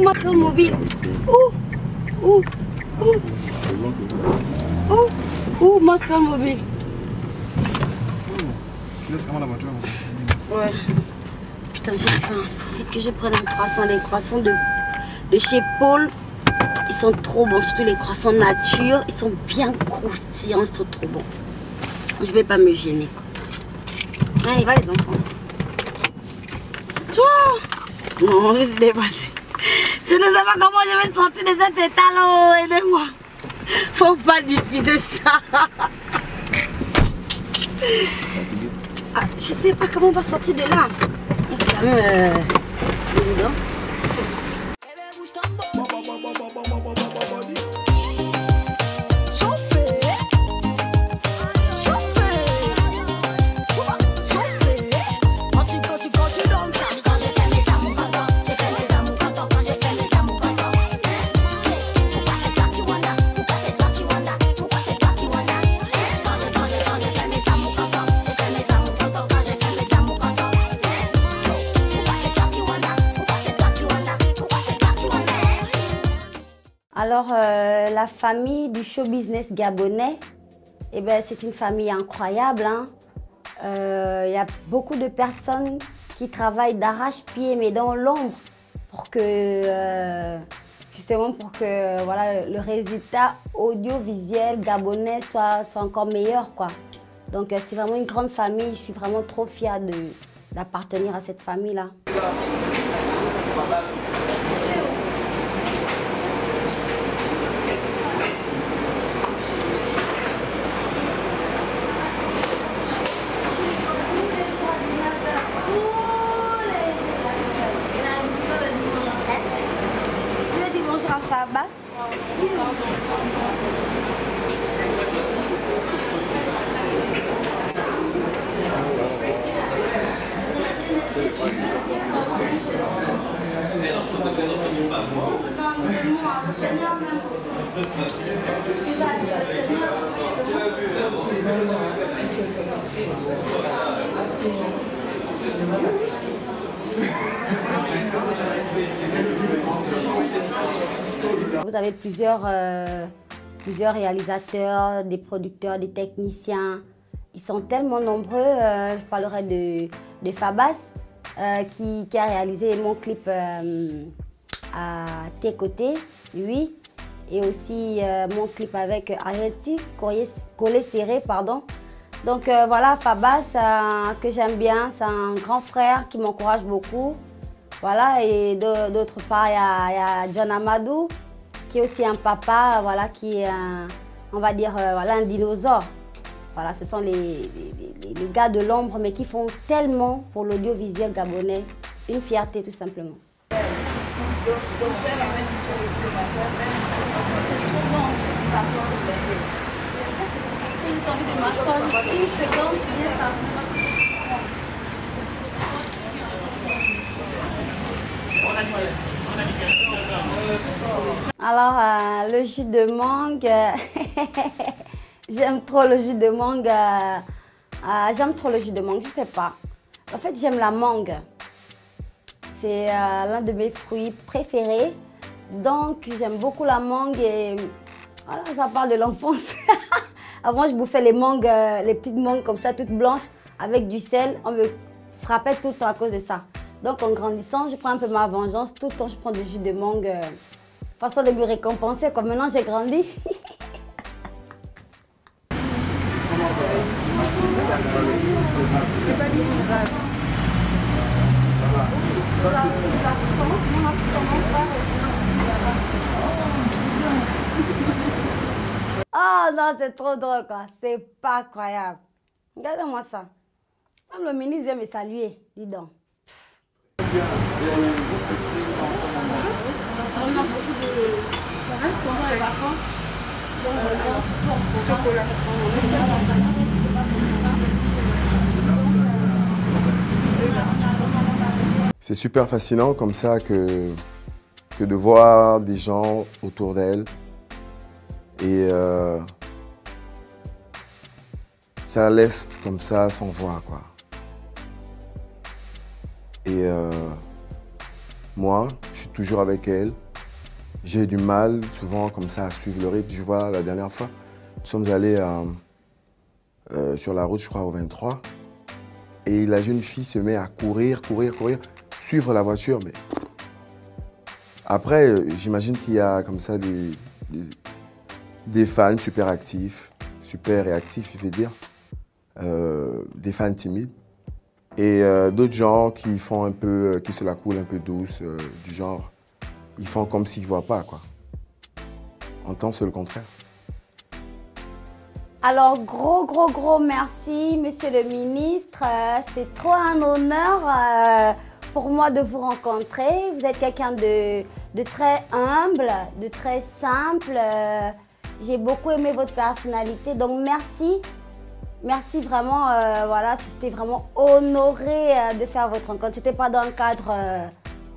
Macron mobile. Macron mobile. Tu laisses comment la voiture? Ouais. Putain, j'ai faim. Faut vite que je prenne un croissant. Les croissants de chez Paul, ils sont trop bons. Surtout les croissants nature. Ils sont bien croustillants. Ils sont trop bons. Je vais pas me gêner. Allez, va les enfants. Toi! Non, je suis dépassée. Je ne sais pas comment je vais sortir de cet état-là. Aidez-moi. Faut pas diffuser ça. Ah, je sais pas comment on va sortir de là. C'est quand même évident. Alors, la famille du show business gabonais, eh ben, c'est une famille incroyable. Hein. Y a beaucoup de personnes qui travaillent d'arrache-pied, mais dans l'ombre, pour que, justement, pour que voilà, le résultat audiovisuel gabonais soit encore meilleur, quoi. Donc, c'est vraiment une grande famille. Je suis vraiment trop fière d'appartenir à cette famille-là. Fabas. Vous avez plusieurs réalisateurs, des producteurs, des techniciens. Ils sont tellement nombreux. Je parlerai de Fabas qui a réalisé mon clip à tes côtés, lui. Et aussi mon clip avec Arietti, Collé Serré, pardon. Donc voilà, Fabas que j'aime bien, c'est un grand frère qui m'encourage beaucoup. Voilà, et d'autre part, il y a John Amadou, qui est aussi un papa, voilà, qui est on va dire, voilà, un dinosaure. Voilà, ce sont les gars de l'ombre, mais qui font tellement pour l'audiovisuel gabonais. Une fierté, tout simplement. Alors, le jus de mangue, j'aime trop le jus de mangue. J'aime trop le jus de mangue, je sais pas. En fait, j'aime la mangue. C'est l'un de mes fruits préférés. Donc, j'aime beaucoup la mangue et voilà, ça parle de l'enfance. Avant, je bouffais les mangues, les petites mangues comme ça, toutes blanches, avec du sel. On me frappait tout le temps à cause de ça. Donc, en grandissant, je prends un peu ma vengeance. Tout le temps, je prends du jus de mangue. Façon de me récompenser. Comme maintenant, j'ai grandi. Oh non, c'est trop drôle, quoi. C'est pas croyable. Regardez-moi ça. Même le ministre vient me saluer. Dis donc. On a beaucoup de vacances pendant les vacances. Donc, c'est super fascinant comme ça que de voir des gens autour d'elle. Et ça laisse comme ça sans voix, quoi. Et moi, je suis toujours avec elle. J'ai du mal souvent comme ça à suivre le rythme. Je vois la dernière fois, nous sommes allés sur la route, je crois, au 23. Et la jeune fille se met à courir, suivre la voiture. Mais après, j'imagine qu'il y a comme ça des fans super actifs, super réactifs, je vais dire. Des fans timides. Et d'autres gens qui font un peu, qui se la coulent un peu douce, du genre, ils font comme s'ils ne voient pas, quoi. En temps, c'est le contraire. Alors, gros merci, monsieur le ministre. C'était trop un honneur pour moi de vous rencontrer. Vous êtes quelqu'un de très humble, de très simple. J'ai beaucoup aimé votre personnalité, donc merci. Merci vraiment, voilà, j'étais vraiment honorée de faire votre rencontre. C'était pas dans le cadre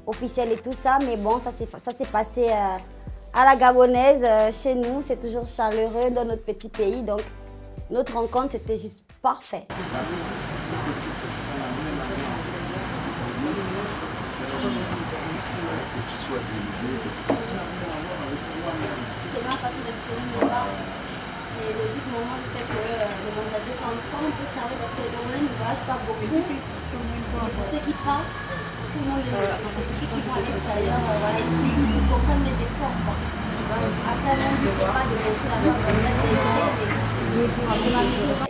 officiel et tout ça, mais bon, ça s'est passé à la gabonaise, chez nous. C'est toujours chaleureux dans notre petit pays, donc notre rencontre, c'était juste parfait. C'est ma façon d'exprimer là. Et logiquement, moi, je sais que les Bangladais sont pas un peu fermés parce que les Gamonais ne voyagent pas beaucoup. Pour ceux qui partent, tout le monde les voit. Pour ceux qui vont à l'extérieur, voilà, ils comprennent les efforts. Après, mon but, c'est pas de montrer la Bangladesh.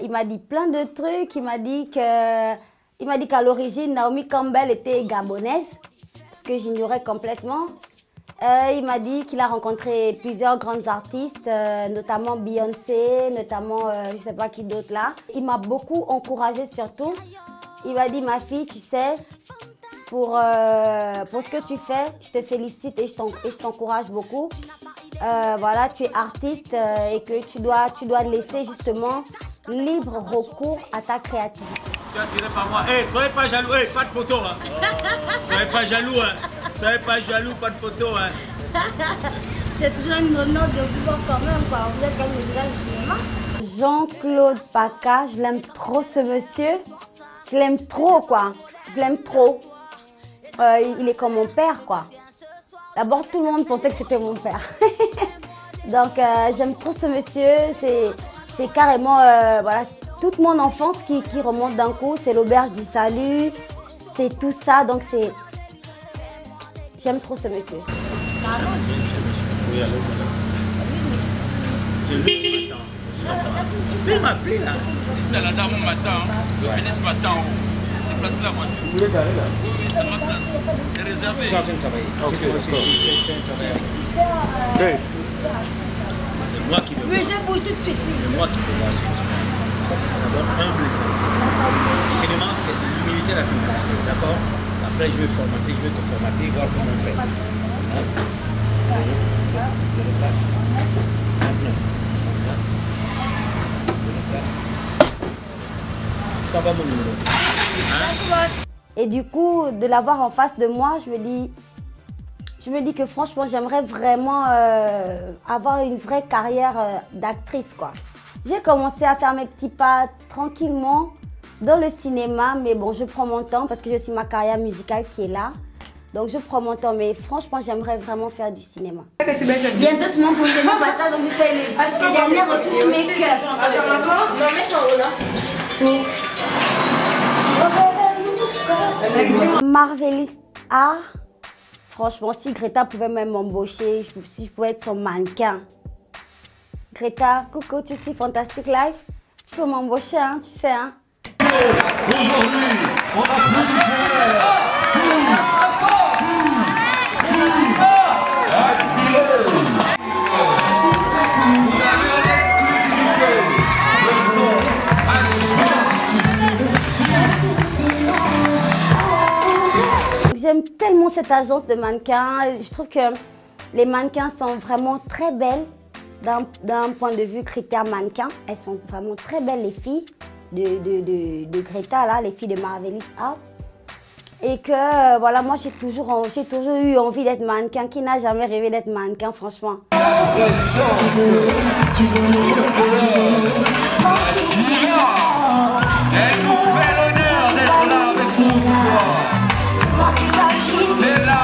Il m'a dit plein de trucs. Il m'a dit qu'à l'origine, Naomi Campbell était gabonaise, ce que j'ignorais complètement. Il m'a dit qu'il a rencontré plusieurs grandes artistes, notamment Beyoncé, notamment je ne sais pas qui d'autre là. Il m'a beaucoup encouragée surtout. Il m'a dit, ma fille, tu sais, pour ce que tu fais, je te félicite et je t'encourage beaucoup. Voilà, tu es artiste et que tu dois laisser justement libre recours à ta créativité. Tu as tiré par moi. Hey, soyez pas jaloux, hey, pas de photo. Hein. Soyez pas jaloux, hein. Soyez pas jaloux, pas de photo. Hein. C'est toujours un honneur de vous voir quand même, quoi. Vous êtes comme le visage du cinéma. Jean-Claude Paca, je l'aime trop ce monsieur. Je l'aime trop, quoi. Je l'aime trop. Il est comme mon père, quoi. D'abord, tout le monde pensait que c'était mon père. Donc, j'aime trop ce monsieur. C'est carrément, voilà, toute mon enfance qui remonte d'un coup. C'est l'auberge du salut. C'est tout ça. Donc, c'est... J'aime trop ce monsieur. C'est lui qui m'attend. Tu peux m'appeler là. T'as la dame au matin. Le ministre m'attend. Déplace la voiture. Vous voulez garer là? Oui, c'est ma place. C'est réservé. Tu es en train de travailler. Ok, d'accord. C'est moi qui veux. Oui, je bouge tout de suite. C'est moi qui veux voir ce que tu veux. D'abord, humble et simple. Le cinéma, c'est l'humilité et la simplicité. D'accord? Après, je vais te formater, voir comment on fait. Et du coup, de l'avoir en face de moi, je me dis que franchement, j'aimerais vraiment avoir une vraie carrière d'actrice, quoi. J'ai commencé à faire mes petits pas tranquillement dans le cinéma, mais bon, je prends mon temps parce que j'ai aussi ma carrière musicale qui est là. Donc je prends mon temps, mais franchement, j'aimerais vraiment faire du cinéma. Bientôt, c'est mon prochain passage, donc je fais les dernières retouches make-up. Marvelous Art, franchement, si Greta pouvait même m'embaucher, si je pouvais être son mannequin. Greta, coucou, tu suis Fantastic Life, tu peux m'embaucher, hein, tu sais, hein. Aujourd'hui, on J'aime tellement cette agence de mannequins. Je trouve que les mannequins sont vraiment très belles d'un point de vue critère mannequin. Elles sont vraiment très belles, les filles de Greta, là, les filles de Marvelous Art. Et que, voilà, moi, j'ai toujours eu envie d'être mannequin. Qui n'a jamais rêvé d'être mannequin, franchement? C'est là.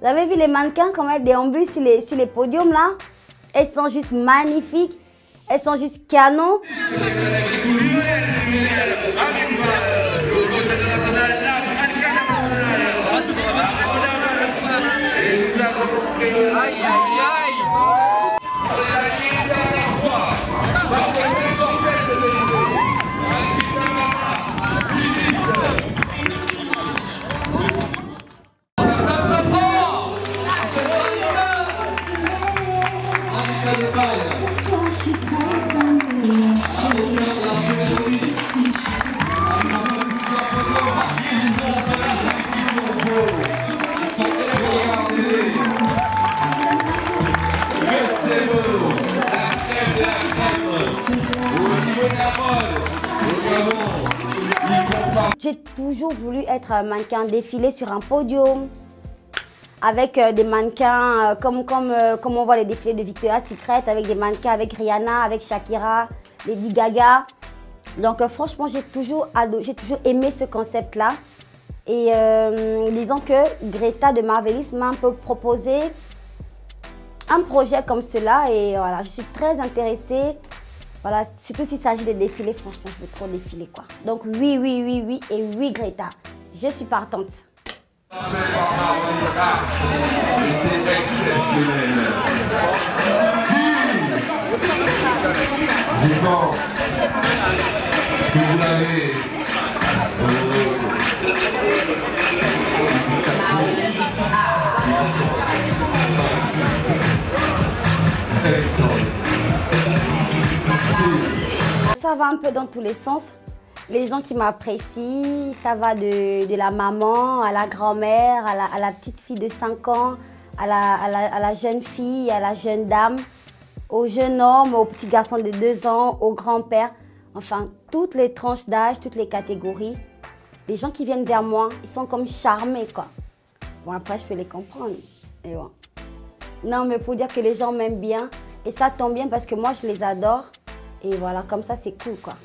Vous avez vu les mannequins comment elles déambulent sur les podiums là? Elles sont juste magnifiques. Elles sont juste canons. J'ai toujours voulu être un mannequin, défiler sur un podium avec des mannequins comme on voit les défilés de Victoria's Secret, avec des mannequins avec Rihanna, avec Shakira, Lady Gaga. Donc franchement, j'ai toujours aimé ce concept-là. Et disons que Greta de Marvelous m'a un peu proposé un projet comme cela et voilà, je suis très intéressée. Voilà, surtout s'il s'agit de défiler, franchement, je veux trop défiler quoi. Donc oui, oui, oui, oui et oui Greta, je suis partante. C'est exceptionnel. Si je pense que vous l'avez ça va un peu dans tous les sens. Les gens qui m'apprécient, ça va de la maman à la grand-mère, à la petite fille de 5 ans, à la jeune fille, à la jeune dame, au jeune homme, au petit garçon de 2 ans, au grand-père. Enfin, toutes les tranches d'âge, toutes les catégories. Les gens qui viennent vers moi, ils sont comme charmés, quoi. Bon, après, je peux les comprendre. Et bon. Non, mais pour dire que les gens m'aiment bien. Et ça tombe bien parce que moi, je les adore. Et voilà, comme ça, c'est cool, quoi.